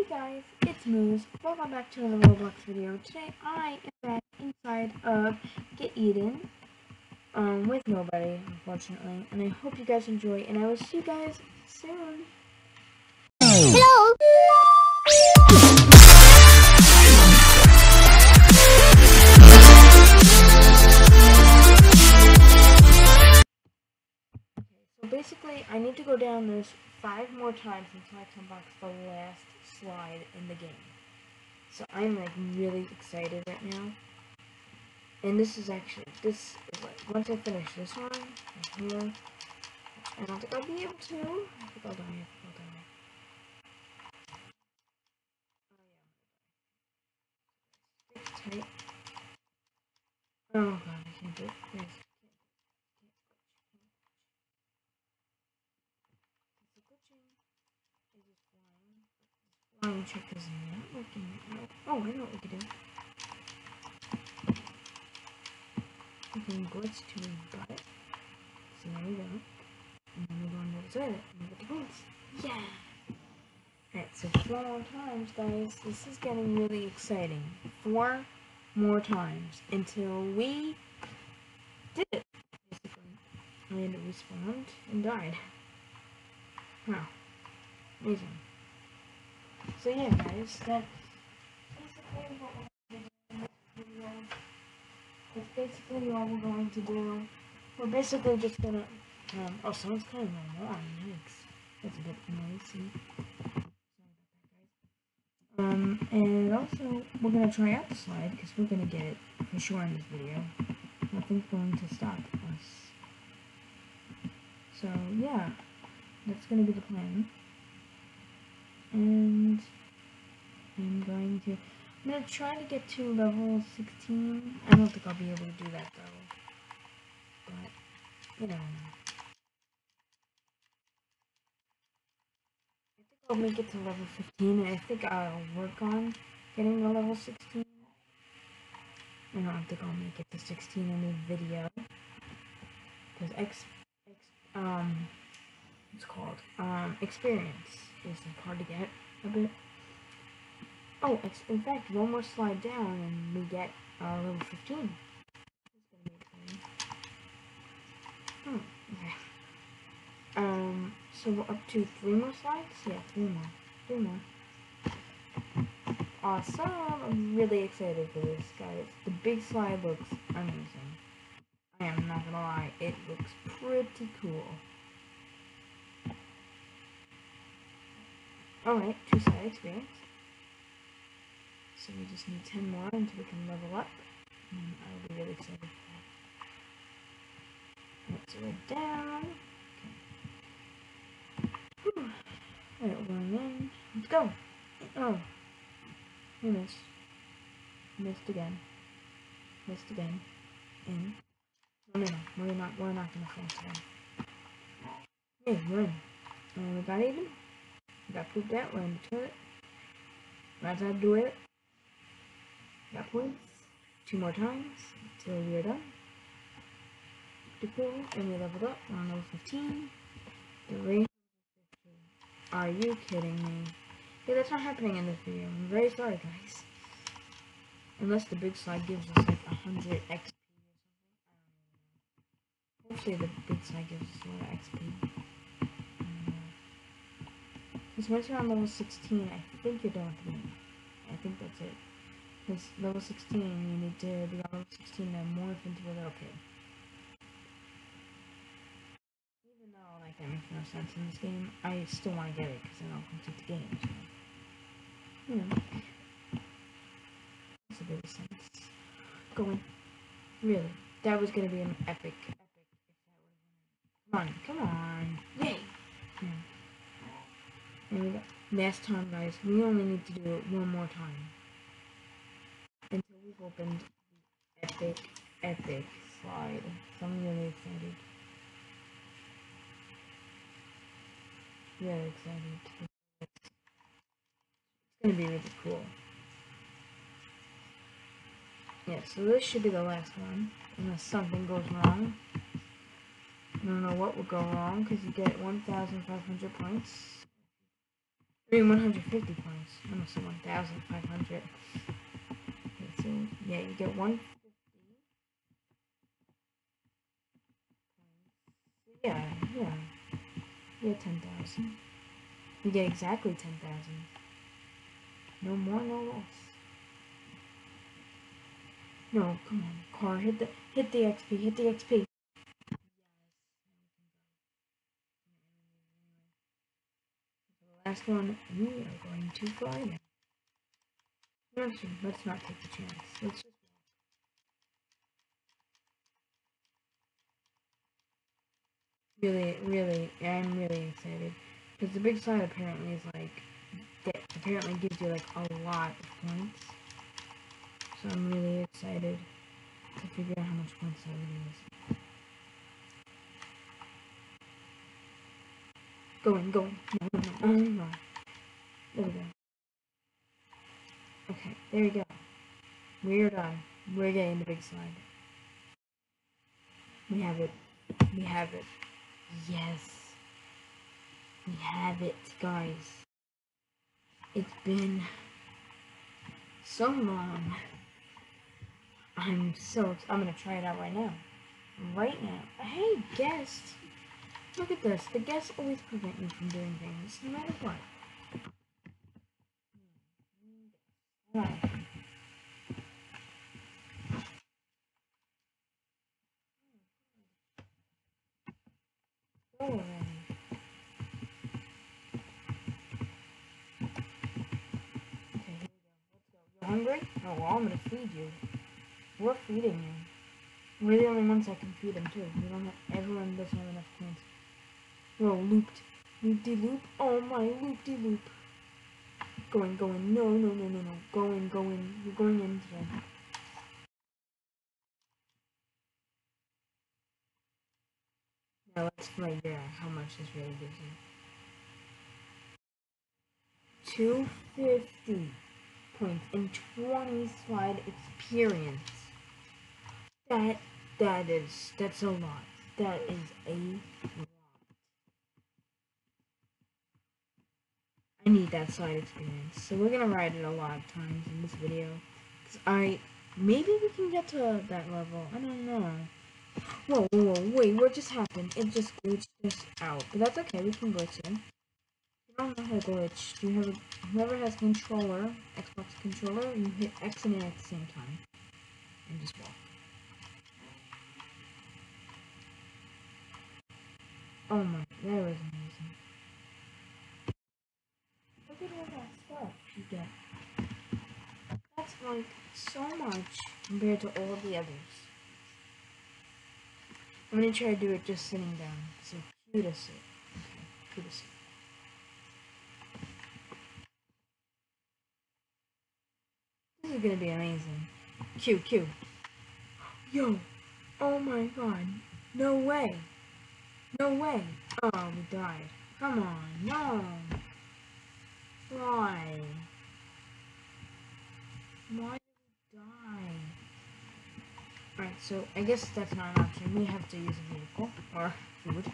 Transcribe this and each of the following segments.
guys, it's Moose. Welcome back to another Roblox video. Today I am back inside of Get Eden, with nobody, unfortunately. And I hope you guys enjoy, and I will see you guys soon. Hello! So basically, I need to go down this 5 more times until I unbox the last slide in the game. So I'm like really excited right now. And this is like, once I finish this one, right here, I don't think I'll be able to. I think I'll die. Stick tight. Oh god, I can't do it. Please. Flying check is not working right now. Oh, I know what we can do. We can glitch to his butt. So there we go. And then we go on the other side and get the points. Yeah! Alright, so 4 more times, guys. This is getting really exciting. 4 more times until we did it, basically. And it respawned and died. Wow. Amazing. So yeah, guys, that's basically what we're going to do in this video. That's basically all we're going to do. We're basically just gonna, oh, someone's coming my lawn, yikes. That's a bit noisy. And also, we're gonna try out the slide, because we're gonna get it for sure in this video. Nothing's going to stop us. So, yeah, that's gonna be the plan. And I'm gonna try to get to level 16. I don't think I'll be able to do that though. But, you know. I think I'll make it to level 15, and I think I'll work on getting to level 16. I don't think I'll make it to 16 in this video. Because it's called, experience is hard to get a bit. Oh, in fact, one more slide down and we get level 15. That's gonna be exciting. Oh, okay. So we're up to 3 more slides? Yeah, 3 more. 3 more. Awesome! I'm really excited for this, guys. The big slide looks amazing. I am not gonna lie, it looks pretty cool. Alright, 2-side experience. So we just need 10 more until we can level up. And I'll be really excited for that. Alright, so we're down. Okay. Alright, we're going in. Let's go! Oh. We missed. Missed again. Missed again. In. No, we're not gonna fall today. Hey, we're in. We got even. We got pooped out. We're in the toilet. That's how to do it. Got points. 2 more times until we are done. Pretty cool. And we leveled up. We're on level 15. 350. Are you kidding me? Yeah, that's not happening in this video. I'm very sorry, guys. Unless the big slide gives us like 100 XP or something. Hopefully the big slide gives us a lot of XP. Because once you're on level 16, I think you're done with the game. I think that's it. Because level 16, you need to be on level 16 to morph into a little kid. Even though like that makes no sense in this game, I still want to get it because then I'll complete the game. So, you know, makes a bit of sense. Going, really, that was gonna be an epic. Come on, yay! Yeah. And we got, last time, guys, we only need to do it 1 more time. Until we've opened the epic slide. So I'm really excited. Really excited. It's gonna be really cool. Yeah, so this should be the last one. Unless something goes wrong. I don't know what will go wrong, because you get 1,500 points. I mean, 150 points. I almost said 1,500. Okay, so yeah, you get 150 points. Yeah, 10,000. You get exactly 10,000. No more, no less. No, come on, car, hit the XP, hit the XP. The last one, we are going to fly now. Let's not take the chance. Let's just really, I'm really excited because the big slide apparently is like that apparently gives you like a lot of points. So I'm really excited to figure out how much points that really is. Going. No. Oh no. There we go. Okay, there we go. We're done. We're getting the big slide. We have it. Yes. We have it, guys. It's been so long. I'm gonna try it out right now. Hey, guest! Look at this. The guests always prevent me from doing things, no matter what. Alright. Go already. Okay, here we go. Let's go. You hungry? Oh, well, I'm gonna feed you. We're feeding you. We're the only ones that can feed him, too. Everyone doesn't have enough points. Whoa, looped. Loop-de-loop. Oh my, loop-de-loop. Going. No. Going. You're going in today. Now let's figure out how much this really gives you. 250 points and 20 slide experience. That's a lot. That is a lot. I need that slide experience. So we're gonna ride it a lot of times in this video. Maybe we can get to that level. I don't know. Whoa, wait, what just happened? It just glitched us out. But that's okay, we can glitch it. You don't know how to glitch. Whoever has controller, Xbox controller, you hit X and A at the same time. And just walk. Oh my, that was amazing. Look at all that stuff you get. That's like so much compared to all of the others. I'm gonna try to do it just sitting down. So Q to sit. Okay, Q to sit. This is gonna be amazing. Q. Yo! Oh my god. No way. Oh, we died. Come on, no. Why? Why did we die? Alright, so I guess that's not an option. We have to use a vehicle. Or food.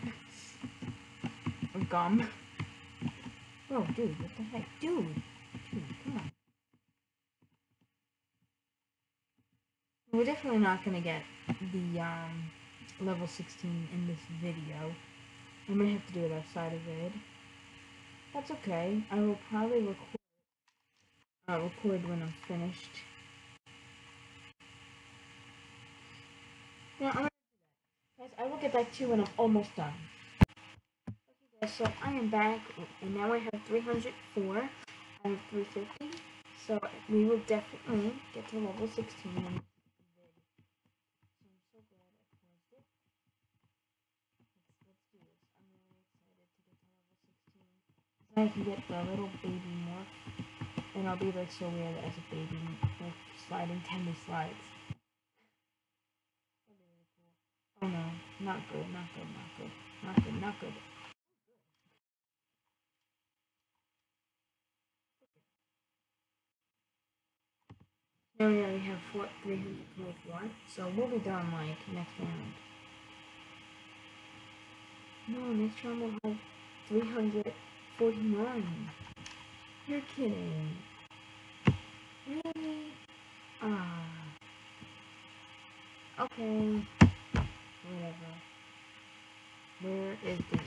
Or gum. Oh, dude, what the heck? Dude, come on. We're definitely not gonna get the, level 16 in this video. I'm gonna have to do it outside of vid. That's okay. I will probably record when I'm finished. Yeah, I'm gonna do that. Guys, I will get back to you when I'm almost done. Okay guys, so I am back, and now I have 304 out of 350. So we will definitely get to level 16 in vid. So I'm so glad I paused it. Let's do this. I'm really excited to get to level 16. So I can get the little baby morph, and I'll be like so weird as a baby, like sliding 10 slides. That'd be really cool. Oh no, not good. Now we already have 324, so we'll be done like next round. No, next round we'll have 349. You're kidding. Really? Ah. Okay. Whatever. Where is the...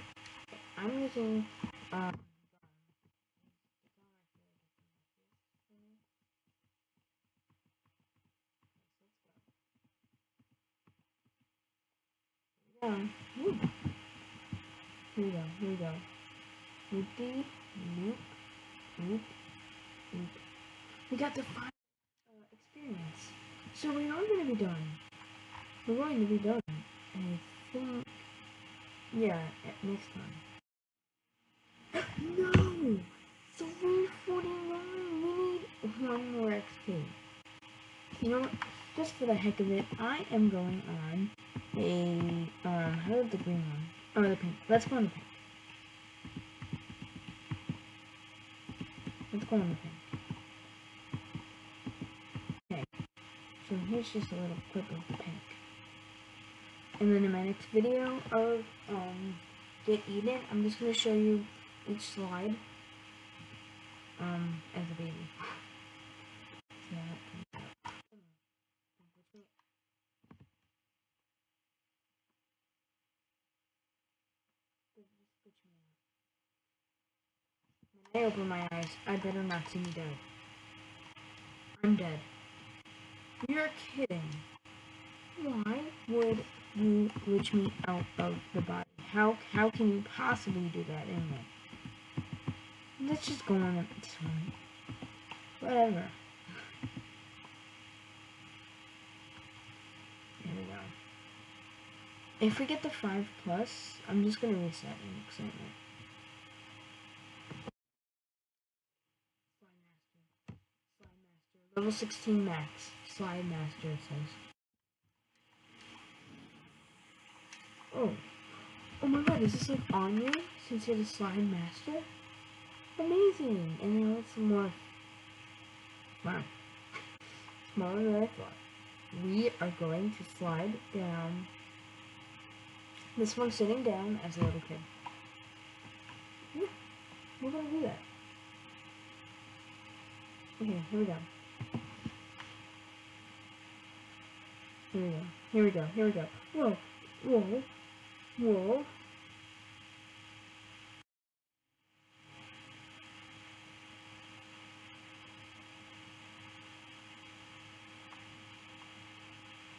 I'm using... Yeah. Woo. Here we go. Here we go. Loopy, loop, loop, loop. We got the 5 experience. So we are going to be done. We're going to be done. And I think... Yeah, next time. No! 349! We need 1 more XP. You know what? Just for the heck of it, I am going on a... how about the green one? Oh, the pink. Let's go on the pink. Let's go on the pink. Okay. So here's just a little clip of the pink. And then in my next video of Get Eaten, I'm just gonna show you each slide as a baby. So when I open my eyes, I better not see me dead. I'm dead. You're kidding. Why would you glitch me out of the body? How can you possibly do that anyway? Let's just go on at this one. Whatever. Here we go. If we get the 5+, I'm just gonna reset in excitement. Slide Master. Level 16 max. Slide Master, it says. Oh. Oh my god, is this like on you? Since you're the Slide Master? Amazing! And now it's more... Wow. Smaller than I thought. We are going to slide down. This one's sitting down as a little kid. Yeah, we're gonna do that. Okay, here we go. Here we go. Here we go. Here we go. Whoa. Whoa. Whoa.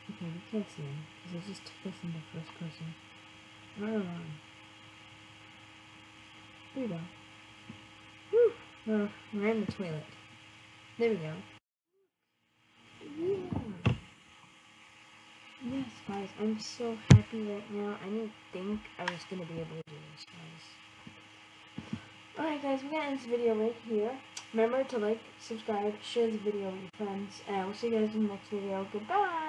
Okay, we can't see him because I just took this into first person. Right on. Here we go. Woo! Well, we're in the toilet. There we go. Yeah. Yes, guys, I'm so happy right now. I didn't think I was going to be able to do this, guys. Alright, guys, we're going to end this video right here. Remember to like, subscribe, share the video with your friends, and I will see you guys in the next video. Goodbye!